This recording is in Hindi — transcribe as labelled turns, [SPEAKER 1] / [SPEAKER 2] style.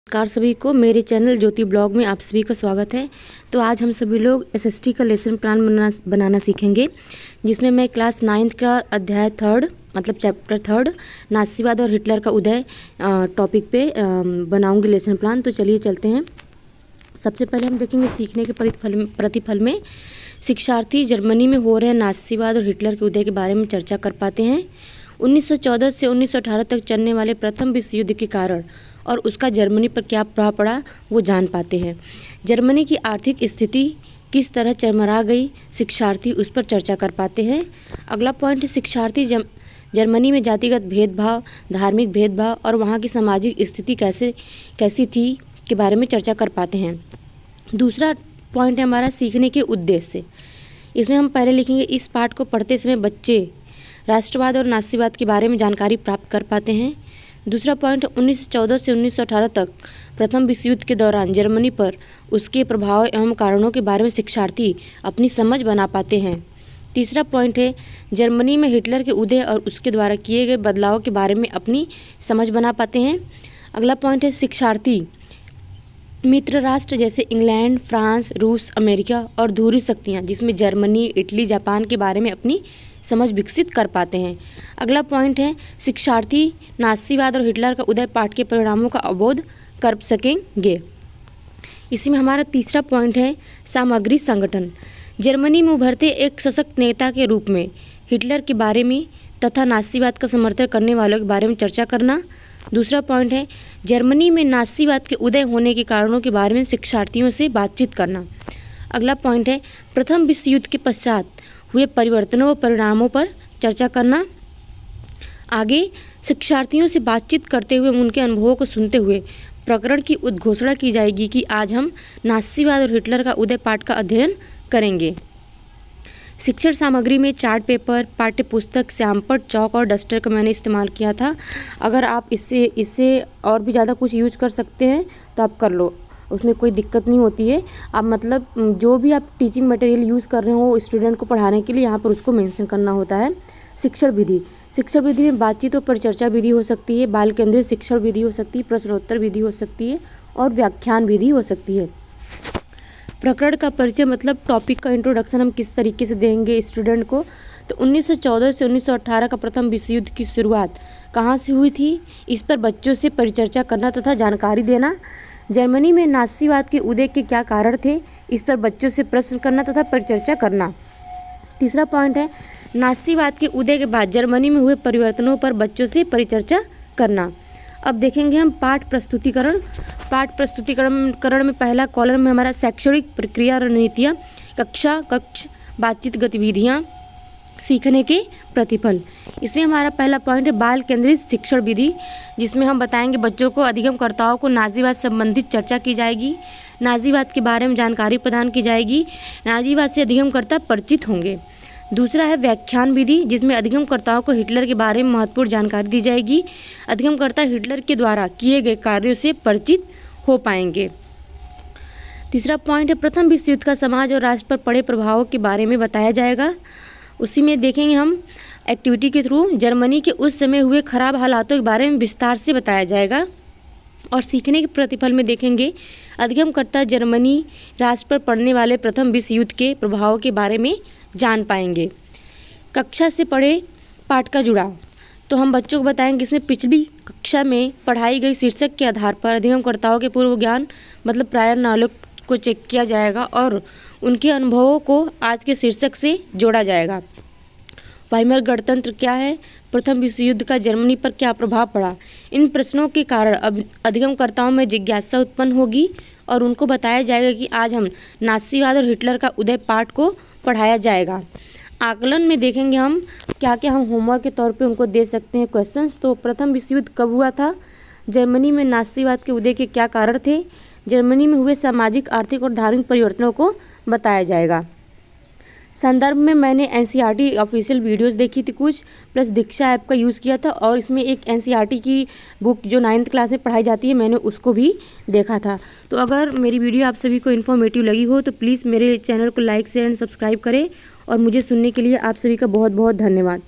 [SPEAKER 1] नमस्कार सभी को, मेरे चैनल ज्योति ब्लॉग में आप सभी का स्वागत है। तो आज हम सभी लोग एसएसटी का लेसन प्लान बनाना सीखेंगे, जिसमें मैं क्लास 9th का अध्याय 3 मतलब चैप्टर 3 नासीवाद और हिटलर का उदय टॉपिक पे बनाऊंगी लेसन प्लान। तो चलिए चलते हैं। सबसे पहले हम देखेंगे सीखने के प्रतिफल में शिक्षार्थी जर्मनी में हो रहे नासीवाद और हिटलर के उदय के बारे में चर्चा कर पाते हैं। 1914 से 1918 तक चलने वाले प्रथम विश्व युद्ध के कारण और उसका जर्मनी पर क्या प्रभाव पड़ा वो जान पाते हैं। जर्मनी की आर्थिक स्थिति किस तरह चरमरा गई, शिक्षार्थी उस पर चर्चा कर पाते हैं। अगला पॉइंट है शिक्षार्थी जर्मनी में जातिगत भेदभाव, धार्मिक भेदभाव और वहाँ की सामाजिक स्थिति कैसी थी के बारे में चर्चा कर पाते हैं। दूसरा पॉइंट है हमारा सीखने के उद्देश्य। इसमें हम पहले लिखेंगे इस पाठ को पढ़ते समय बच्चे राष्ट्रवाद और नासीवाद के बारे में जानकारी प्राप्त कर पाते हैं। दूसरा पॉइंट 1914 से 1918 तक प्रथम विश्व युद्ध के दौरान जर्मनी पर उसके प्रभाव एवं कारणों के बारे में शिक्षार्थी अपनी समझ बना पाते हैं। तीसरा पॉइंट है जर्मनी में हिटलर के उदय और उसके द्वारा किए गए बदलाव के बारे में अपनी समझ बना पाते हैं। अगला पॉइंट है शिक्षार्थी मित्र राष्ट्र जैसे इंग्लैंड, फ्रांस, रूस, अमेरिका और धुरी शक्तियाँ जिसमें जर्मनी, इटली, जापान के बारे में अपनी समझ विकसित कर पाते हैं। अगला पॉइंट है शिक्षार्थी नासीवाद और हिटलर का उदय पाठ के परिणामों का अवबोध कर सकेंगे। इसी में हमारा तीसरा पॉइंट है सामग्री संगठन। जर्मनी में उभरते एक सशक्त नेता के रूप में हिटलर के बारे में तथा नासीवाद का समर्थन करने वालों के बारे में चर्चा करना। दूसरा पॉइंट है जर्मनी में नासीवाद के उदय होने के कारणों के बारे में शिक्षार्थियों से बातचीत करना। अगला पॉइंट है प्रथम विश्व युद्ध के पश्चात हुए परिवर्तनों व परिणामों पर चर्चा करना। आगे शिक्षार्थियों से बातचीत करते हुए उनके अनुभवों को सुनते हुए प्रकरण की उद्घोषणा की जाएगी कि आज हम नासीवाद और हिटलर का उदय पाठ का अध्ययन करेंगे। शिक्षण सामग्री में चार्ट पेपर, पाठ्य पुस्तक, श्यामपट्ट, चौक और डस्टर का मैंने इस्तेमाल किया था। अगर आप इससे और भी ज़्यादा कुछ यूज कर सकते हैं तो आप कर लो, उसमें कोई दिक्कत नहीं होती है। आप मतलब जो भी आप टीचिंग मटेरियल यूज़ कर रहे हो स्टूडेंट को पढ़ाने के लिए यहाँ पर उसको मेंशन करना होता है। शिक्षण विधि में बातचीत और परिचर्चा विधि हो सकती है, बाल केंद्रित शिक्षण विधि हो सकती है, प्रश्नोत्तर विधि हो सकती है और व्याख्यान विधि हो सकती है। प्रकरण का परिचय मतलब टॉपिक का इंट्रोडक्शन हम किस तरीके से देंगे स्टूडेंट को। तो 1914 से 1918 का प्रथम विश्व युद्ध की शुरुआत कहाँ से हुई थी, इस पर बच्चों से परिचर्चा करना तथा जानकारी देना। जर्मनी में नासीवाद के उदय के क्या कारण थे, इस पर बच्चों से प्रश्न करना तथा परिचर्चा करना। तीसरा पॉइंट है नासीवाद के उदय के बाद जर्मनी में हुए परिवर्तनों पर बच्चों से परिचर्चा करना। अब देखेंगे हम पाठ प्रस्तुतिकरण में पहला कॉलम में हमारा शैक्षणिक प्रक्रिया रणनीतियाँ, कक्ष बातचीत गतिविधियाँ, सीखने के प्रतिफल। इसमें हमारा पहला पॉइंट है बाल केंद्रित शिक्षण विधि, जिसमें हम बताएंगे बच्चों को अधिगमकर्ताओं को नाजीवाद संबंधित चर्चा की जाएगी, नाजीवाद के बारे में जानकारी प्रदान की जाएगी, नाजीवाद से अधिगमकर्ता परिचित होंगे। दूसरा है व्याख्यान विधि, जिसमें अधिगमकर्ताओं को हिटलर के बारे में महत्वपूर्ण जानकारी दी जाएगी, अधिगमकर्ता हिटलर के द्वारा किए गए कार्यों से परिचित हो पाएंगे। तीसरा पॉइंट है प्रथम विश्व युद्ध का समाज और राष्ट्र पर पड़े प्रभावों के बारे में बताया जाएगा। उसी में देखेंगे हम एक्टिविटी के थ्रू जर्मनी के उस समय हुए खराब हालातों के बारे में विस्तार से बताया जाएगा। और सीखने के प्रतिफल में देखेंगे अधिगमकर्ता जर्मनी राष्ट्र पर पड़ने वाले प्रथम विश्व युद्ध के प्रभावों के बारे में जान पाएंगे। कक्षा से पढ़े पाठ का जुड़ाव, तो हम बच्चों को बताएंगे इसमें पिछली कक्षा में पढ़ाई गई शीर्षक के आधार पर अधिगमकर्ताओं के पूर्व ज्ञान मतलब प्रायर नॉलेज को चेक किया जाएगा और उनके अनुभवों को आज के शीर्षक से जोड़ा जाएगा। वाइमर गणतंत्र क्या है, प्रथम विश्व युद्ध का जर्मनी पर क्या प्रभाव पड़ा, इन प्रश्नों के कारण अब अधिगमकर्ताओं में जिज्ञासा उत्पन्न होगी और उनको बताया जाएगा कि आज हम नासीवाद और हिटलर का उदय पाठ को पढ़ाया जाएगा। आकलन में देखेंगे हम क्या क्या हम होमवर्क के तौर पे उनको दे सकते हैं क्वेश्चंस। तो प्रथम विश्व युद्ध कब हुआ था, जर्मनी में नासीवाद के उदय के क्या कारण थे, जर्मनी में हुए सामाजिक, आर्थिक और धार्मिक परिवर्तनों को बताया जाएगा। संदर्भ में मैंने एनसीईआरटी ऑफिशियल वीडियोस देखी थी कुछ, प्लस दीक्षा ऐप का यूज़ किया था और इसमें एक एनसीईआरटी की बुक जो 9th क्लास में पढ़ाई जाती है मैंने उसको भी देखा था। तो अगर मेरी वीडियो आप सभी को इन्फॉर्मेटिव लगी हो तो प्लीज़ मेरे चैनल को लाइक, शेयर एंड सब्सक्राइब करें और मुझे सुनने के लिए आप सभी का बहुत बहुत धन्यवाद।